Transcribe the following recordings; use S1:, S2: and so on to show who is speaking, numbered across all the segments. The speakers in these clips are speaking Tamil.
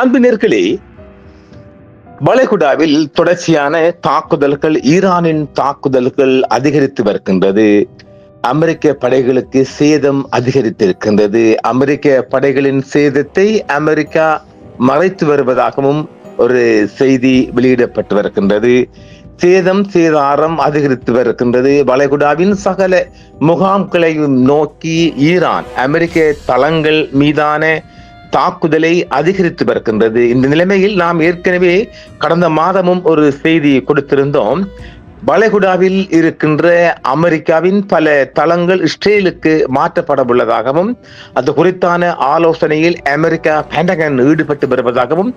S1: அன்பினர்களே, வளைகுடாவில் தொடர்ச்சியான தாக்குதல்கள், ஈரானின் தாக்குதல்கள் அதிகரித்து வருகின்றது. அமெரிக்க படைகளுக்கு சேதம் அதிகரித்திருக்கின்றது. அமெரிக்க படைகளின் சேதத்தை அமெரிக்கா மறைத்து வருவதாகவும் ஒரு செய்தி வெளியிடப்பட்டு வருகின்றது. சேதாரம் அதிகரித்து வருகின்றது. வளைகுடாவின் சகல முகாம்களையும் நோக்கி ஈரான் அமெரிக்க தளங்கள் மீதான தாக்குதலை அதிகரித்து வருகின்றது. இந்த நிலைமையில் நாம் ஏற்கனவே கடந்த மாதமும் ஒரு செய்தி கொடுத்திருந்தோம். வளைகுடாவில் இருக்கின்ற அமெரிக்காவின் பல தளங்கள் இஸ்ரேலுக்கு மாற்றப்பட உள்ளதாகவும் அது குறித்தான ஆலோசனையில் அமெரிக்கா பென்டகன் ஈடுபட்டு வருவதாகவும்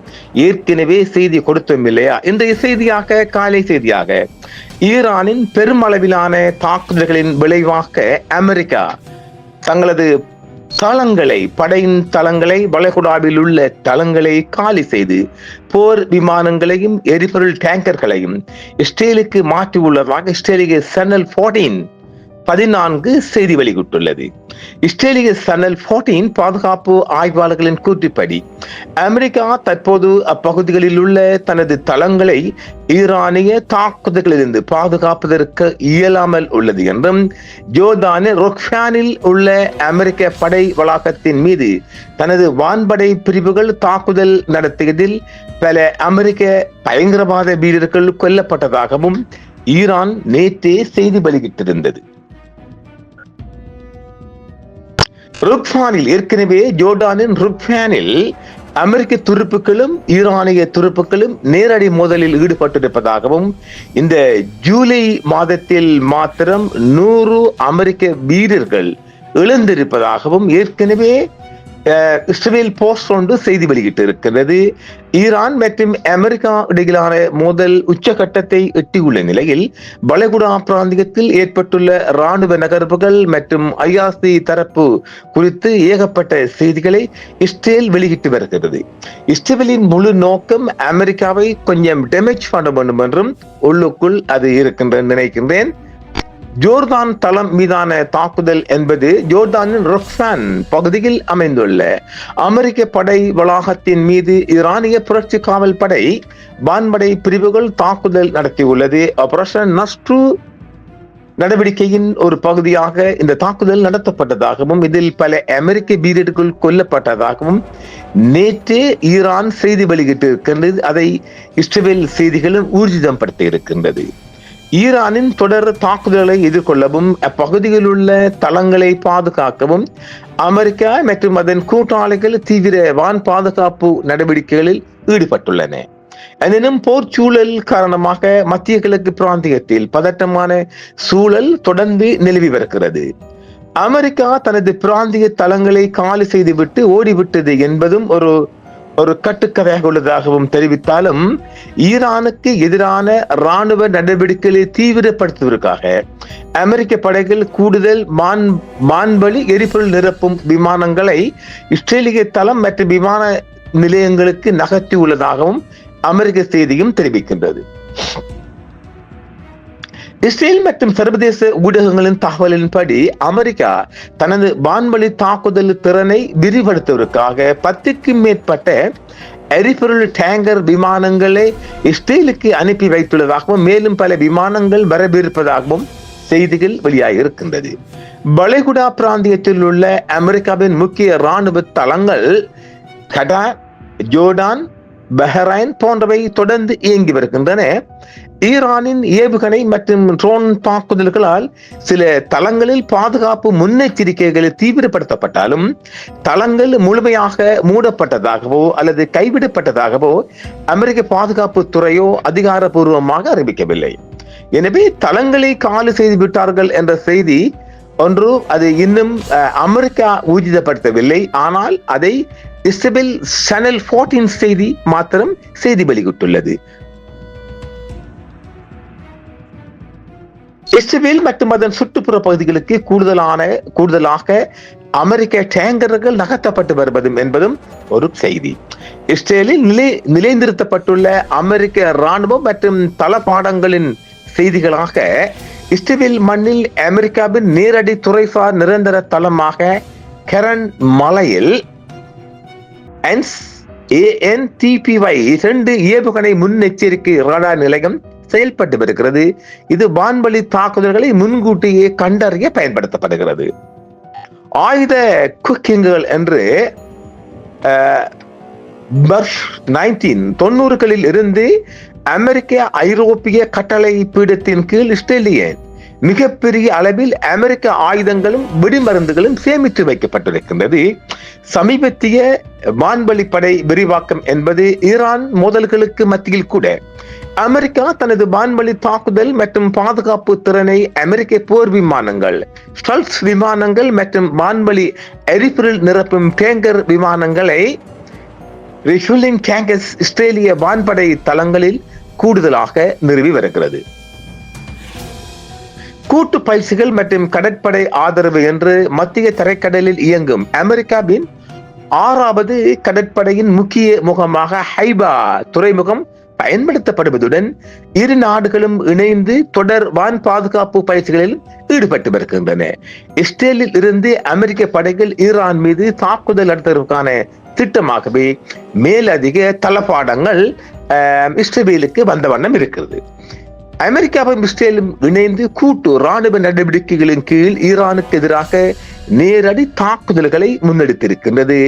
S1: ஏற்கனவே செய்தி கொடுத்தோம் இல்லையா? இன்றைய செய்தியாக, காலை செய்தியாக, ஈரானின் பெருமளவிலான தாக்குதல்களின் விளைவாக அமெரிக்கா தங்களது தளங்களை, படையின் தளங்களை, வளைகுடாவில் உள்ள தளங்களை காலி செய்து போர் விமானங்களையும் எரிபொருள் டேங்கர்களையும் இஸ்ரேலுக்கு மாற்றியுள்ளதாக இஸ்ரேலிய சேனல் 14 செய்தி வெளியிட்டுள்ளது. இஸ்ரேலிய சேனல் 14 பாதுகாப்பு ஆய்வாளர்களின் கூற்றுப்படி அமெரிக்கா தற்போது அப்பகுதிகளில் உள்ள தனது தளங்களை ஈரானிய தாக்குதல்களிலிருந்து பாதுகாப்பதற்கு இயலாமல் உள்ளது என்றும், ஜோர்தானின் ரொக்ஃபானில் உள்ள அமெரிக்க படை வளாகத்தின் மீது தனது வான்படை பிரிவுகள் தாக்குதல் நடத்தியதில் பல அமெரிக்க பயங்கரவாத வீரர்கள் கொல்லப்பட்டதாகவும் ஈரான் நேற்றே செய்தி வெளியிட்டிருந்தது. ருக்ஃபானில், ஏற்கனவே ஜோர்டானின் ருக்ஃபானில் அமெரிக்க துருப்புக்களும் ஈரானிய துருப்புக்களும் நேரடி மோதலில் ஈடுபட்டிருப்பதாகவும், இந்த ஜூலை மாதத்தில் மாத்திரம் 100 அமெரிக்க வீரர்கள் இழந்திருப்பதாகவும் ஏற்கனவே இஸ்ரேல் போஸ்ட் ஒன்று செய்தி வெளியிட்டு இருக்கிறது. ஈரான் மற்றும் அமெரிக்கா இடையிலான மோதல் உச்சகட்டத்தை எட்டியுள்ள நிலையில் வளைகுடா பிராந்தியத்தில் ஏற்பட்டுள்ள இராணுவ நகர்வுகள் மற்றும் ஐஆர்சி தரப்பு குறித்து ஏகப்பட்ட செய்திகளை இஸ்ரேல் வெளியிட்டு வருகிறது. இஸ்ரேலின் முழு நோக்கம் அமெரிக்காவை கொஞ்சம் டேமேஜ் பண்ண வேண்டும் என்றும் உள்ளுக்குள் அது இருக்கின்ற நினைக்கின்றேன். ஜோர்தான் தளம் மீதான தாக்குதல் என்பது ஜோர்தானின் ரொக்ஃபான் பகுதியில் அமைந்துள்ள அமெரிக்க படை வளாகத்தின் மீது ஈரானிய புரட்சி காவல் படை வான்படை பிரிவுகள் தாக்குதல் நடத்தியுள்ளது. ஆபரேஷன் நஸ்ரு நடவடிக்கையின் ஒரு பகுதியாக இந்த தாக்குதல் நடத்தப்பட்டதாகவும் இதில் பல அமெரிக்க வீரர்கள் கொல்லப்பட்டதாகவும் நேற்றே ஈரான் செய்தி வெளியிட்டு இருக்கின்றது. அதை இஸ்ரேல் செய்திகளும் ஊர்ஜிதப்படுத்தி இருக்கின்றது. ஈரானின் தொடர் தாக்குதலை எதிர்கொள்ளவும் அப்பகுதியில் உள்ள தளங்களை பாதுகாக்கவும் அமெரிக்கா மற்றும் அதன் கூட்டாளிகள் தீவிர வான் பாதுகாப்பு நடவடிக்கைகளில் ஈடுபட்டுள்ளன. எனினும் போர் சூழல் காரணமாக மத்திய கிழக்கு பிராந்தியத்தில் பதட்டமான சூழல் தொடர்ந்து நிலவி வருகிறது. அமெரிக்கா தனது பிராந்திய தளங்களை காலி செய்துவிட்டு ஓடிவிட்டது என்பதும் ஒரு கட்டுக்கதையாக உள்ளதாகவும் தெரிவித்தாலும், ஈரானுக்கு எதிரான இராணுவ நடவடிக்கைகளை தீவிரப்படுத்துவதற்காக அமெரிக்க படைகள் கூடுதல் வான்வழி எரிபொருள் நிரப்பும் விமானங்களை இஸ்ரேலிய தளம் மற்றும் விமான நிலையங்களுக்கு நகர்த்தியுள்ளதாகவும் அமெரிக்க செய்தியும் தெரிவிக்கின்றது. இஸ்ரேல் மற்றும் சர்வதேச ஊடகங்களின் தகவலின்படி அமெரிக்கா தனது வான்வழி தாக்குதல் திறனை விரிவுபடுத்துவதற்காக 10க்கும் மேற்பட்ட எரிபொருள் டேங்கர் விமானங்களை இஸ்ரேலுக்கு அனுப்பி வைத்துள்ளதாகவும் மேலும் பல விமானங்கள் வரவிருப்பதாகவும் செய்திகள் வெளியாகி இருக்கின்றது. வளைகுடா பிராந்தியத்தில் உள்ள அமெரிக்காவின் முக்கிய இராணுவ தளங்கள் கட்டார், ஜோர்டான், பஹ்ரைன் போன்றவை தொடர்ந்து இயங்கி வருகின்றன. ஈரானின் ஏவுகணை மற்றும் ட்ரோன் தாக்குதல்களால் சில தளங்களில் பாதுகாப்பு முன்னெச்சரிக்கைகள் தீவிரப்படுத்தப்பட்டாலும் தளங்கள் முழுமையாக மூடப்பட்டதாகவோ அல்லது கைவிடப்பட்டதாகவோ அமெரிக்க பாதுகாப்பு துறையோ அதிகாரப்பூர்வமாக அறிவிக்கவில்லை. எனவே தளங்களை காலி செய்து விட்டார்கள் என்ற செய்தி ஒன்று அது இன்னும் அமெரிக்கா ஊர்ஜிதப்படுத்தவில்லை. ஆனால் அதை இஸ்ரேல் சேனல் 14 செய்தி மாத்திரம் செய்தி வெளியிட்டுள்ளது. இஸ்ரேல் மற்றும் அதன் சுற்றுப்புற பகுதிகளுக்கு கூடுதலாக அமெரிக்க டேங்கர்கள் நகர்த்தப்பட்டு வருவதும் என்பதும் ஒரு செய்தி. இஸ்ரேலில் நிலைநிறுத்தப்பட்டுள்ள அமெரிக்க இராணுவம் மற்றும் தளபாடங்களின் செய்திகளாக இஸ்ரேல் மண்ணில் அமெரிக்காவின் நேரடி துறைசார் நிரந்தர தளமாக கெரன் மலையில் ANTPY 2 ஏவுகணை முன்னெச்சரிக்கை ரடார் நிலையம் செயல்பட்டு வருகிறது. இது வான்வழி தாக்குதல்களை முன்கூட்டியே கண்டறிய பயன்படுத்தப்படுகிறது. ஆயுத குக்கிங்கள் என்று 1990களில் இருந்து அமெரிக்க ஐரோப்பிய கட்டளை பீடத்தின் கீழ் இஸ்ரேலிய மிகப்பெரிய அளவில் அமெரிக்க ஆயுதங்களும் வெடிமருந்துகளும் சேமித்து வைக்கப்பட்டிருக்கின்றது. சமீபத்திய வான்வழி படை விரிவாக்கம் என்பது ஈரான் மோதல்களுக்கு மத்தியில் கூட அமெரிக்கா தனது வான்வழி தாக்குதல் மற்றும் பாதுகாப்பு திறனை அமெரிக்க போர் விமானங்கள், ஸ்டல்ஸ் விமானங்கள் மற்றும் வான்வழி எரிபொருள் நிரப்பும் டேங்கர் விமானங்களை ரிஃப்யூலிங் டேங்கர்ஸ் இஸ்ரேலிய வான்படை தளங்களில் கூடுதலாக நிறுவி வருகிறது. கூட்டு பயிற்சிகள் மற்றும் கடற்படை ஆதரவு என்று மத்திய தரைக்கடலில் இயங்கும் அமெரிக்காவின் 6வது கடற்படையின் முக்கிய முகமாக ஹைபா துறைமுகம் பயன்படுத்தப்படுவதுடன் இரு நாடுகளும் இணைந்து தொடர் வான் பாதுகாப்பு பயிற்சிகளில் ஈடுபட்டு வருகின்றன. இஸ்ரேலில் இருந்து அமெரிக்க படைகள் ஈரான் மீது தாக்குதல் நடத்துவதற்கான திட்டமாகவே மேலதிக தளபாடங்கள் இஸ்ரேலுக்கு வந்த வண்ணம் இருக்கிறது. அமெரிக்காவும் இஸ்ரேலும் இணைந்து கூட்டு ராணுவ நடவடிக்கைகளின் கீழ் ஈரானுக்கு எதிராக நேரடி தாக்குதல்களை முன்னெடுத்திருக்கின்றது.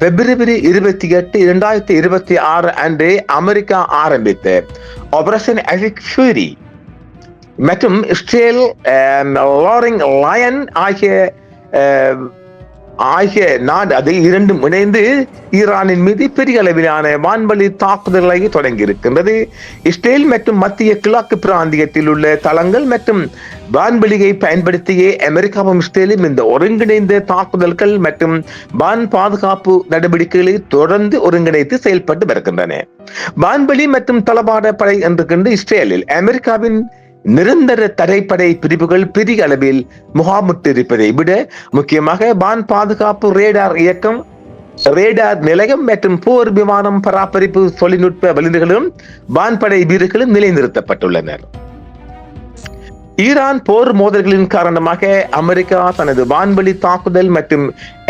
S1: பிப்ரவரி 28, 2026 அன்று அமெரிக்கா ஆரம்பித்த ஆபரேஷன் எபிக் ஃபியூரி மற்றும் இஸ்ரேல் லாரிங் லயன் ஆகிய நாடு அது இரண்டும் இணைந்து ஈரானின் மீது பெரிய அளவிலான வான்வழி தாக்குதல்களை தொடங்கி இருக்கின்றது. இஸ்ரேல் மற்றும் மத்திய கிழக்கு பிராந்தியத்தில் உள்ள தளங்கள் மற்றும் வான்வெளியை பயன்படுத்தியே அமெரிக்காவும் இஸ்ரேலும் இந்த ஒருங்கிணைந்த தாக்குதல்கள் மற்றும் வான் பாதுகாப்பு நடவடிக்கைகளை தொடர்ந்து ஒருங்கிணைத்து செயல்பட்டு வருகின்றன. வான்வெளி மற்றும் தளவாட படை என்று இஸ்ரேலில் அமெரிக்காவின் நிரந்தர தரைப்படை பிரிவுகள் பெரிய அளவில் முகாமிட்டிருப்பதை விட முக்கியமாக வான் பாதுகாப்பு ரேடார் இயக்கம், ரேடார் நிலையம் மற்றும் போர் விமானம் பராமரிப்பு தொழில்நுட்ப வல்லுநர்களும் வான்படை வீரர்களும் நிலைநிறுத்தப்பட்டுள்ளனர். ஈரான் போர் மோதல்களின் காரணமாக அமெரிக்கா தனது வான்வழி தாக்குதல் மற்றும்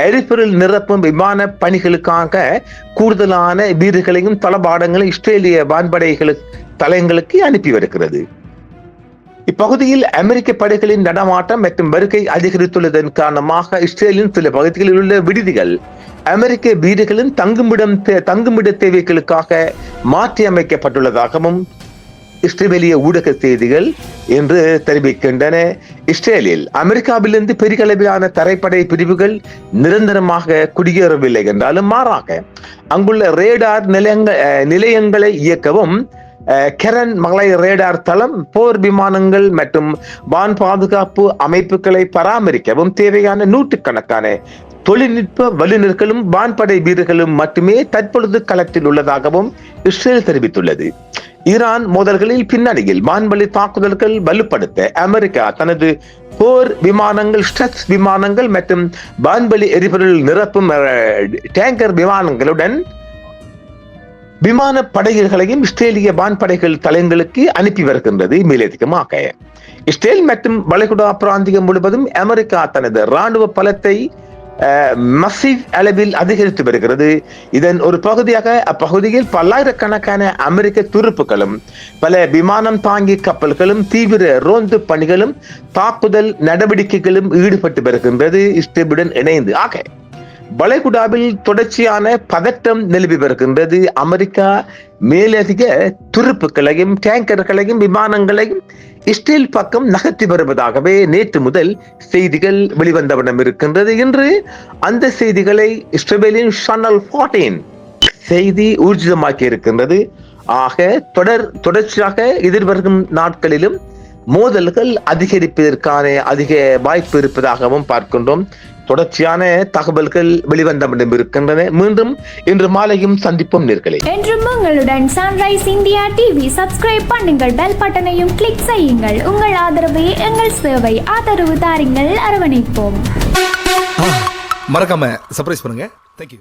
S1: எரிபொருள் நிரப்பும் விமான பணிகளுக்காக கூடுதலான வீரர்களையும் தளபாடங்களையும் இஸ்ரேலிய வான்படைகளுக்கு தளங்களுக்கு அனுப்பி வருகிறது. இப்பகுதியில் அமெரிக்க படைகளின் நடமாட்டம் மற்றும் வருகை அதிகரித்துள்ளதன் காரணமாக இஸ்ரேலின் சில பகுதிகளில் உள்ள விடுதிகள் அமெரிக்க வீரர்களின் தங்குமிட தேவைகளுக்காக மாற்றி அமைக்கப்பட்டுள்ளதாகவும் இஸ்ரேலிய ஊடக செய்திகள் என்று தெரிவிக்கின்றன. இஸ்ரேலில் அமெரிக்காவிலிருந்து பெரிய அளவிலான தரைப்படை பிரிவுகள் நிரந்தரமாக குடியேறவில்லை என்றாலும் மாறாக அங்குள்ள ரேடார் நிலையங்களை இயக்கவும் கெரன் மலை ரேடார் தளம், போர் விமானங்கள் மற்றும் வான் பாதுகாப்பு அமைப்புகளை பராமரிக்கவும் தேவையான நூற்றுக்கணக்கான தொழில்நுட்ப வல்லுநர்களும் வான்படை வீரர்களும் மட்டுமே தற்பொழுது களத்தில் உள்ளதாகவும் இஸ்ரேல் தெரிவித்துள்ளது. ஈரான் மோதல்களில் பின்னணியில் வான்வழி தாக்குதல்கள் வலுப்படுத்த அமெரிக்கா தனது போர் விமானங்கள், ஸ்டல்ஸ் விமானங்கள் மற்றும் வான்வழி எரிபொருள் நிரப்பும் டேங்கர் விமானங்களுடன் விமான படைகளையும் இஸ்ரேலிய வான்படைகள் தளங்களுக்கு அனுப்பி வருகின்றது. மேலதிகமாக இஸ்ரேல் மற்றும் வளைகுடா பிராந்தியம் முழுவதும் அமெரிக்கா தனது ராணுவ பலத்தை மசிவ் அளவில் அதிகரித்து வருகிறது. இதன் ஒரு பகுதியாக அப்பகுதியில் பல்லாயிரக்கணக்கான அமெரிக்க துருப்புகளும் பல விமானம் தாங்கி கப்பல்களும் தீவிர ரோந்து பணிகளும் தாக்குதல் நடவடிக்கைகளும் ஈடுபட்டு வருகின்றது. இஸ்ரேலுடன் இணைந்து வளைகுடாவில் தொடர்ச்சியான பதட்டம் நிலவி வருகின்றது. அமெரிக்கா மேலதிக துருப்புகளையும் டேங்கர்களையும் விமானங்களையும் இஸ்ரேல் பக்கம் நகர்த்தி வருவதாகவே நேற்று முதல் செய்திகள் வெளிவந்தவண்ணம் இருக்கின்றது. இன்று அந்த செய்திகளை இஸ்ரேலின் சேனல் 14 செய்தி ஊர்ஜிதமாக்கி இருக்கின்றது. ஆக தொடர்ச்சியாக எதிர்வரும் நாட்களிலும் மோதல்கள் அதிகரிப்பதற்கான அதிக வாய்ப்பு இருப்பதாகவும் பார்க்கின்றோம். தொடர்ச்சியான தகவல்கள் வெளிவந்தமிடம் இருக்கின்றன. மீண்டும் இன்று மாலையும் சந்திப்போம் நேர்களே. என்றும் உங்களுடன் சன்ரைஸ் இந்தியா டிவி சப்ஸ்கிரைப் பண்ணுங்கள், பெல் பட்டனையும் கிளிக் செய்யுங்கள். உங்கள் ஆதரவே எங்கள் சேவை. ஆதரவு தாருங்கள், அரவணைப்போம்.
S2: மறக்காம சர்ப்ரைஸ் பண்ணுங்க. தேங்க்யூ.